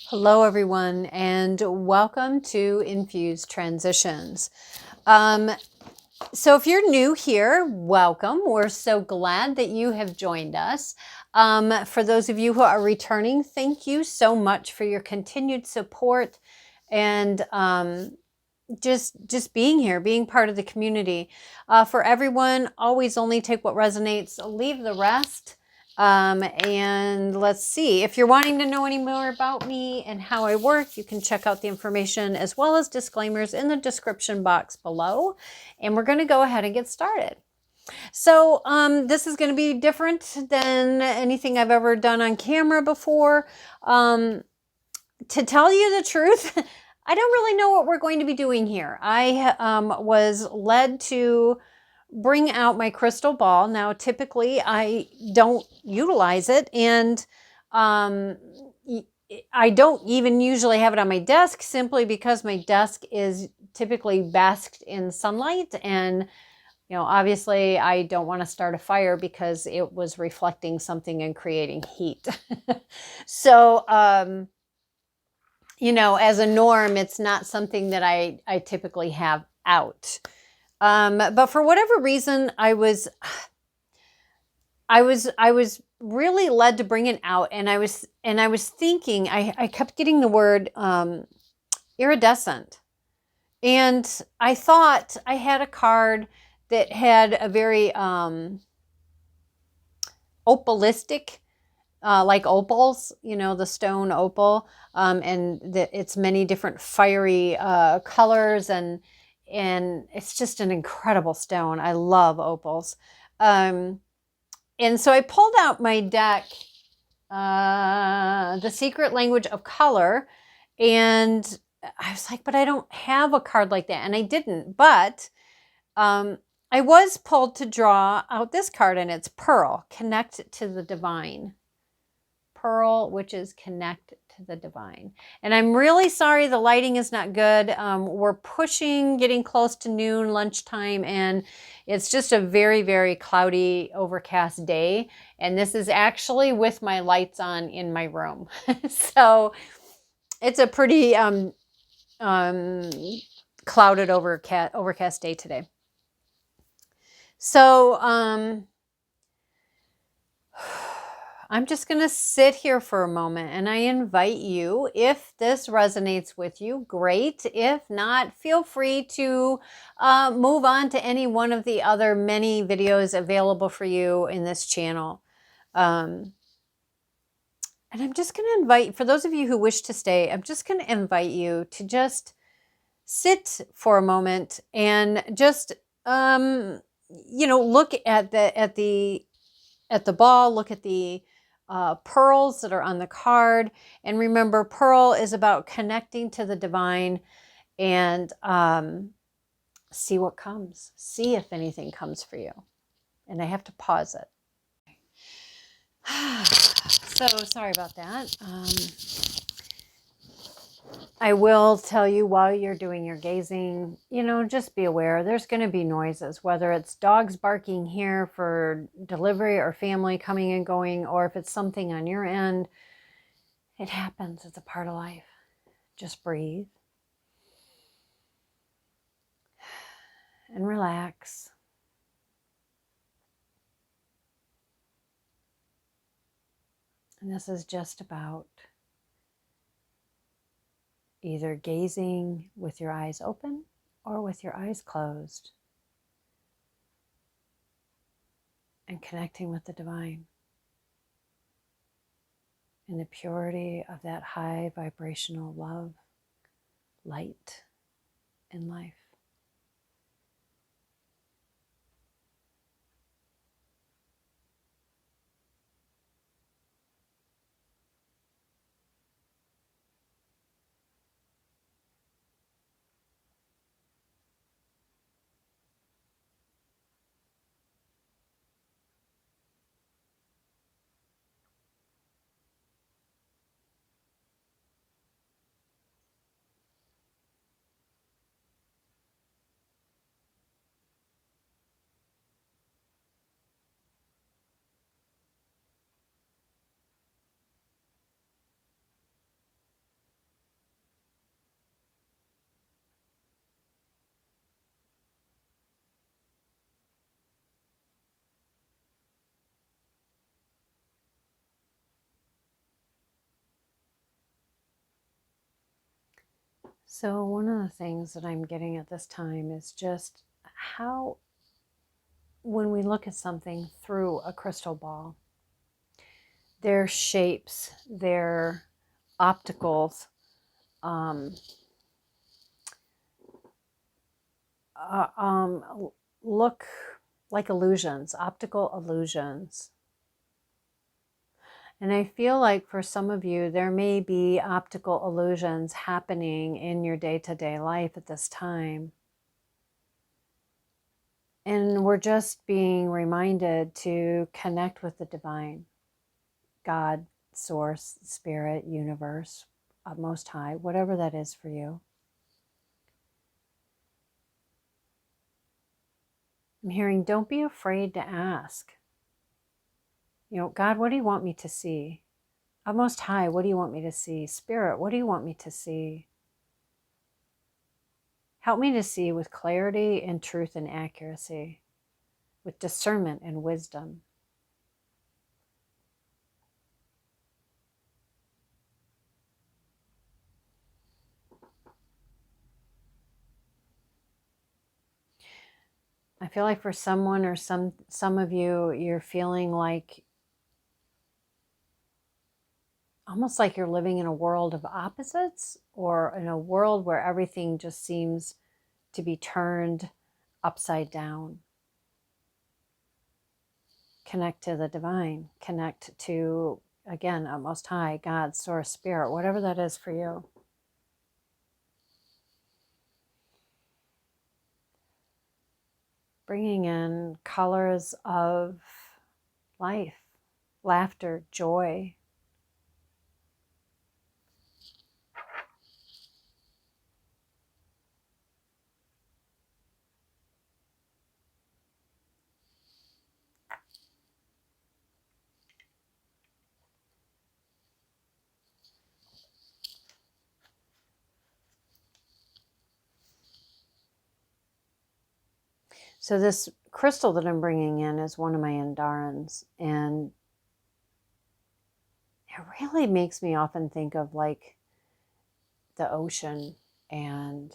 Hello, everyone, and welcome to Infused Transitions. So if you're new here, welcome. We're so glad that you have joined us. For those of you who are returning, thank you so much for your continued support and just being here, being part of the community. For everyone, always only take what resonates, leave the rest. And let's see, if you're wanting to know any more about me and how I work, you can check out the information as well as disclaimers in the description box below. And we're going to go ahead and get started. So this is going to be different than anything I've ever done on camera before. To tell you the truth, I don't really know what we're going to be doing here. I was led to bring out my crystal ball. Now, typically I don't utilize it, and I don't even usually have it on my desk simply because my desk is typically basked in sunlight, and obviously I don't want to start a fire because it was reflecting something and creating heat. So, as a norm, it's not something that I typically have out. But for whatever reason, I was really led to bring it out, and I was thinking, I kept getting the word iridescent, and I thought I had a card that had a very opalistic, like opals, the stone opal, and it's many different fiery colors, and it's just an incredible stone. I love opals. And so I pulled out my deck, The Secret Language of Color, and I was like, but I don't have a card like that, and I didn't. But I was pulled to draw out this card, and it's Pearl, Connect to the Divine. Pearl, which is connect to the divine. And I'm really sorry the lighting is not good. We're getting close to noon, lunchtime, and it's just a very, very cloudy, overcast day. And this is actually with my lights on in my room. So it's a pretty clouded, overcast day today. So I'm just going to sit here for a moment, and I invite you, if this resonates with you, great. If not, feel free to move on to any one of the other many videos available for you in this channel. And I'm just going to invite, for those of you who wish to stay, I'm just going to invite you to just sit for a moment and just, look at the ball, look at the pearls that are on the card. And remember, Pearl is about connecting to the divine, and see what comes. See if anything comes for you. And I have to pause it. So sorry about that. I will tell you, while you're doing your gazing, just be aware there's going to be noises, whether it's dogs barking here for delivery or family coming and going, or if it's something on your end. It happens. It's a part of life. Just breathe and relax. And this is just about either gazing with your eyes open or with your eyes closed and connecting with the divine in the purity of that high vibrational love, light, and life. So one of the things that I'm getting at this time is just how, when we look at something through a crystal ball, their shapes, their opticals, um, uh, um, look like illusions, optical illusions. And I feel like for some of you, there may be optical illusions happening in your day-to-day life at this time. And we're just being reminded to connect with the divine, God, source, spirit, universe, most high, whatever that is for you. I'm hearing, don't be afraid to ask. You know, God, what do you want me to see? Most high, what do you want me to see? Spirit, what do you want me to see? Help me to see with clarity and truth and accuracy, with discernment and wisdom. I feel like for someone or some of you, you're feeling like almost like you're living in a world of opposites, or in a world where everything just seems to be turned upside down. Connect to the divine. Connect to, again, a most high, God, source, spirit, whatever that is for you. Bringing in colors of life, laughter, joy. So this crystal that I'm bringing in is one of my Andarans, and it really makes me often think of like the ocean and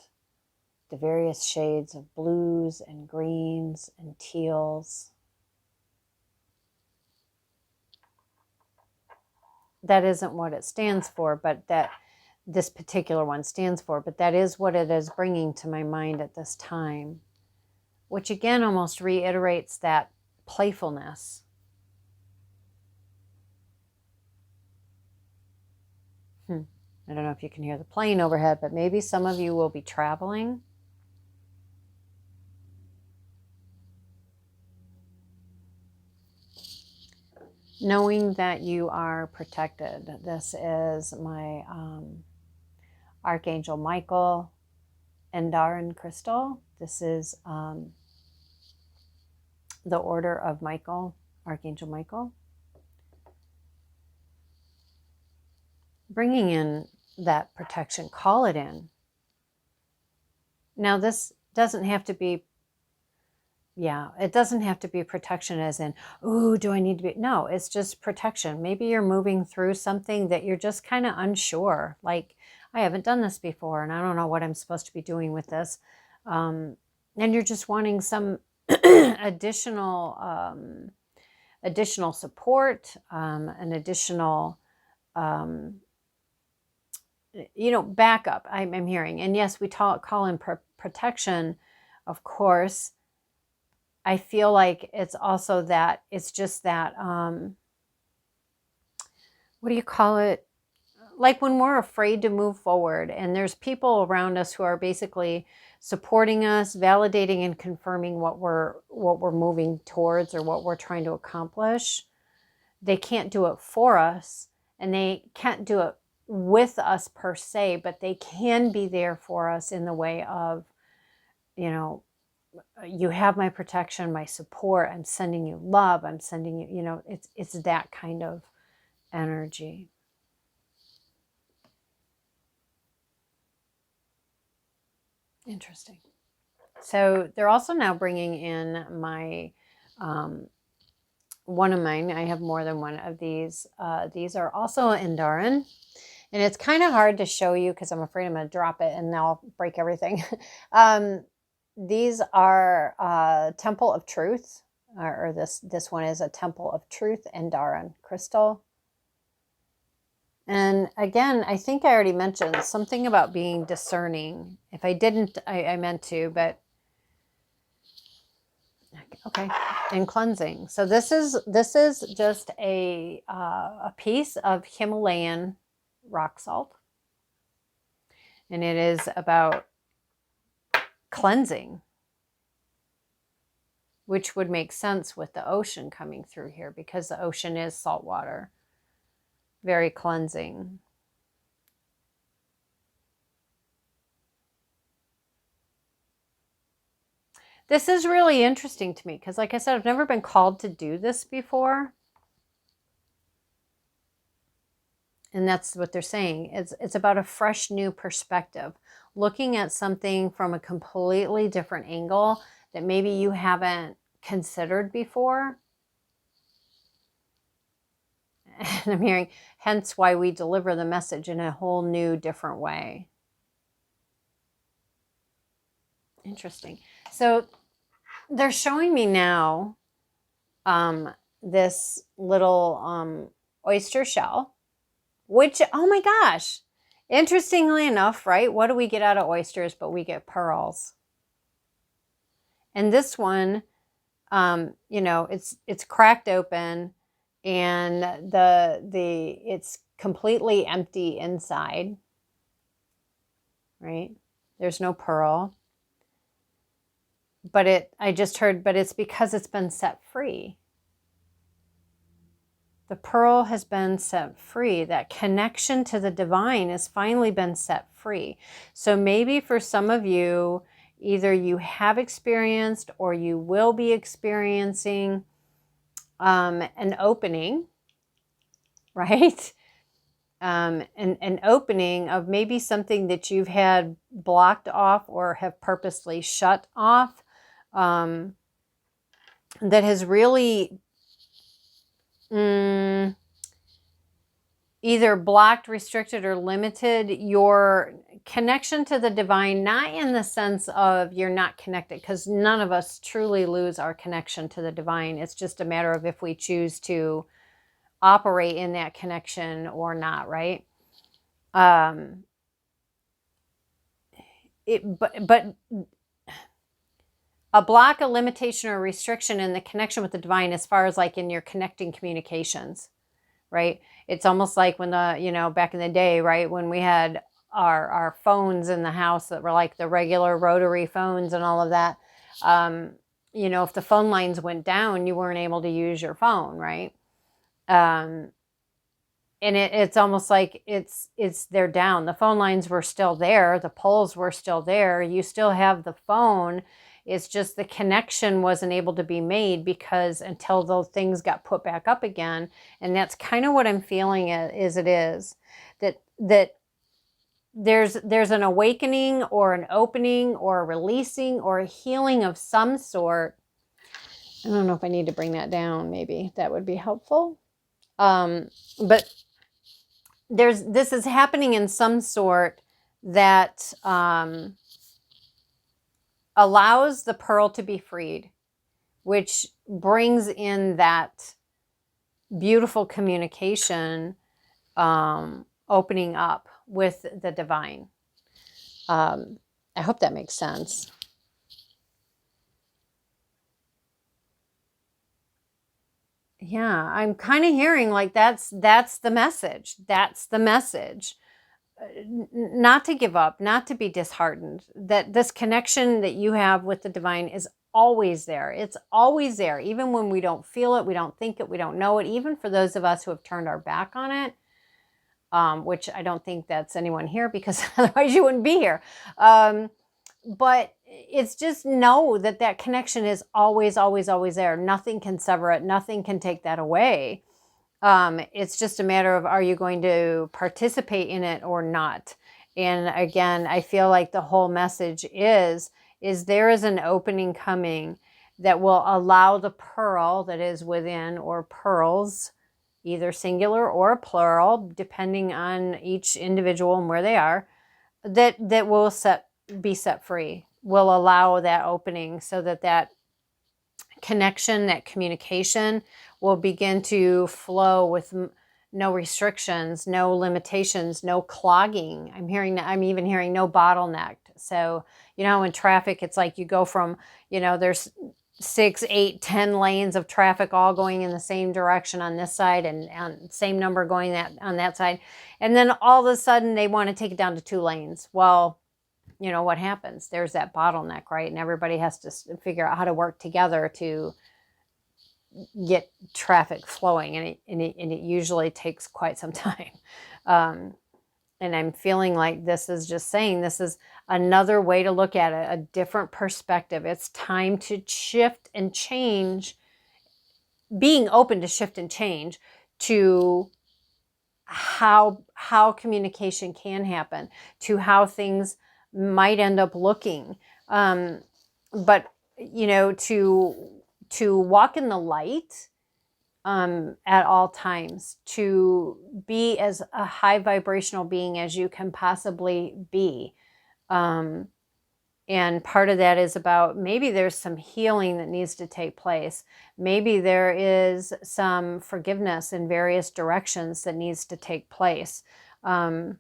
the various shades of blues and greens and teals. That isn't what it stands for, but that this particular one stands for, but that is what it is bringing to my mind at this time, which again almost reiterates that playfulness. I don't know if you can hear the plane overhead, but maybe some of you will be traveling. Knowing that you are protected. This is my Archangel Michael Andaran crystal. This is the Order of Michael, Archangel Michael. Bringing in that protection, call it in. Now this doesn't have to be, it doesn't have to be protection as in, ooh, do I need to be? No, it's just protection. Maybe you're moving through something that you're just kind of unsure. Like, I haven't done this before and I don't know what I'm supposed to be doing with this. And you're just wanting some additional support, an additional, backup. I'm hearing. And yes, we call in protection, of course. I feel like it's also that, it's just that, what do you call it? Like when we're afraid to move forward and there's people around us who are basically supporting us, validating and confirming what we're moving towards or what we're trying to accomplish. They can't do it for us and they can't do it with us per se, but they can be there for us in the way of, you have my protection, my support, I'm sending you love, I'm sending you, it's that kind of energy. Interesting. So they're also now bringing in my, one of mine. I have more than one of these. These are also Andaran, And it's kind of hard to show you because I'm afraid I'm going to drop it and I'll break everything. These are Temple of Truth, or this one is a Temple of Truth and Dharan crystal. And again, I think I already mentioned something about being discerning. If I didn't, I meant to, but okay. And cleansing. So this is just a piece of Himalayan rock salt, and it is about cleansing, which would make sense with the ocean coming through here because the ocean is salt water. Very cleansing. This is really interesting to me because, like I said, I've never been called to do this before. And that's what they're saying. It's about a fresh new perspective, looking at something from a completely different angle that maybe you haven't considered before. And I'm hearing, hence why we deliver the message in a whole new, different way. Interesting. So they're showing me now this little oyster shell, which, oh my gosh, interestingly enough, right? What do we get out of oysters? But we get pearls. And this one, you know, it's cracked open, and it's completely empty inside, right? There's no pearl. But I just heard, but it's because it's been set free. The pearl has been set free. That connection to the divine has finally been set free. So maybe for some of you, either you have experienced or you will be experiencing an opening, right? An opening of maybe something that you've had blocked off or have purposely shut off, that has really either blocked, restricted, or limited your connection to the divine, not in the sense of you're not connected, because none of us truly lose our connection to the divine. It's just a matter of if we choose to operate in that connection or not, right? But a block, a limitation, or a restriction in the connection with the divine, as far as like in your connecting communications, right? It's almost like when back in the day, right, when we had our phones in the house that were like the regular rotary phones and all of that. If the phone lines went down, you weren't able to use your phone, right? And it's almost like they're down. The phone lines were still there. The poles were still there. You still have the phone. It's just the connection wasn't able to be made because until those things got put back up again. And that's kind of what I'm feeling that there's an awakening or an opening or a releasing or a healing of some sort. I don't know if I need to bring that down. Maybe that would be helpful. But this is happening in some sort that allows the pearl to be freed, which brings in that beautiful communication, opening up with the divine. I hope that makes sense. Yeah, I'm kind of hearing like that's the message. That's the message. Not to give up, not to be disheartened, that this connection that you have with the divine is always there. It's always there, even when we don't feel it, we don't think it, we don't know it, even for those of us who have turned our back on it, which I don't think that's anyone here, because otherwise you wouldn't be here. But it's just know that connection is always, always, always there. Nothing can sever it. Nothing can take that away. It's just a matter of, are you going to participate in it or not? And again, I feel like the whole message is there is an opening coming that will allow the pearl that is within, or pearls, either singular or plural, depending on each individual and where they are, that will be set free, will allow that opening so that that connection, that communication will begin to flow with no restrictions, no limitations, no clogging. I'm even hearing no bottlenecked. So, you know, in traffic, it's like you go from, you know, there's 6, 8, 10 lanes of traffic all going in the same direction on this side and same number going on that side. And then all of a sudden they want to take it down to 2 lanes. Well, you know what happens? There's that bottleneck, right? And everybody has to figure out how to work together to get traffic flowing, and it usually takes quite some time. And I'm feeling like this is just saying this is another way to look at it, a different perspective. It's time to shift and change, being open to shift and change to how communication can happen, to how things might end up looking. But, you know, to walk in the light at all times, to be as a high vibrational being as you can possibly be. And part of that is about maybe there's some healing that needs to take place. Maybe there is some forgiveness in various directions that needs to take place. I'm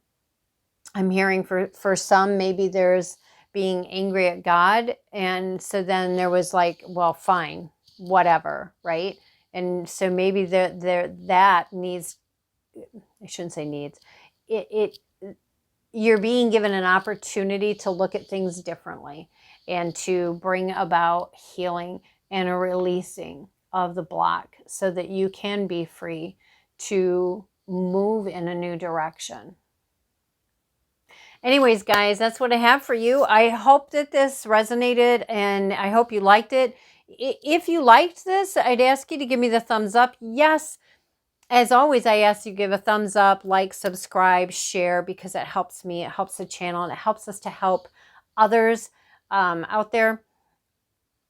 hearing for some, maybe there's being angry at God. And so then there was like, well, fine, whatever, right? And so maybe that needs, I shouldn't say needs, you're being given an opportunity to look at things differently and to bring about healing and a releasing of the block so that you can be free to move in a new direction. Anyways, guys, that's what I have for you. I hope that this resonated and I hope you liked it. If you liked this, I'd ask you to give me the thumbs up. Yes. As always, I ask you to give a thumbs up, like, subscribe, share, because it helps me, it helps the channel, and it helps us to help others out there.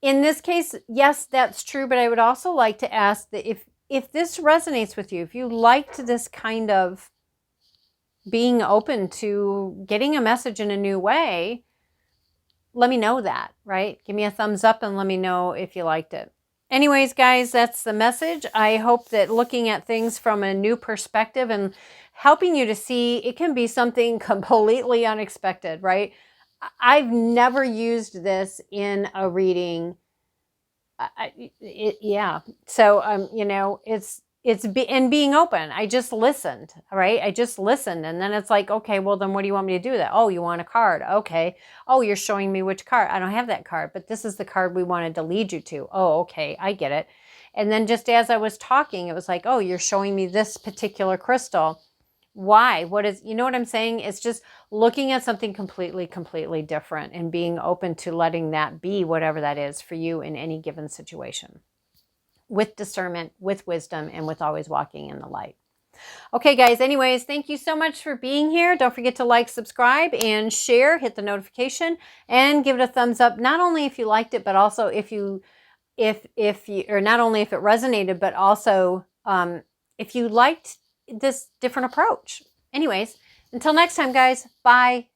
In this case, yes, that's true, but I would also like to ask that if this resonates with you, if you liked this kind of being open to getting a message in a new way, let me know that, right? Give me a thumbs up and let me know if you liked it. Anyways, guys, that's the message. I hope that looking at things from a new perspective and helping you to see it can be something completely unexpected, right? I've never used this in a reading. Yeah. So, you know, it's being open. I just listened, right? I just listened. And then it's like, okay, well, then what do you want me to do that? Oh, you want a card. Okay. Oh, you're showing me which card. I don't have that card, but this is the card we wanted to lead you to. Oh, okay. I get it. And then just as I was talking, it was like, oh, you're showing me this particular crystal. Why? What is, you know what I'm saying? It's just looking at something completely, completely different and being open to letting that be whatever that is for you in any given situation, with discernment, with wisdom, and with always walking in the light. Okay, guys, anyways, thank you so much for being here. Don't forget to like, subscribe, and share. Hit the notification and give it a thumbs up. Not only if you liked it, but also if you, or not only if it resonated, but also if you liked this different approach. Anyways, until next time, guys, bye.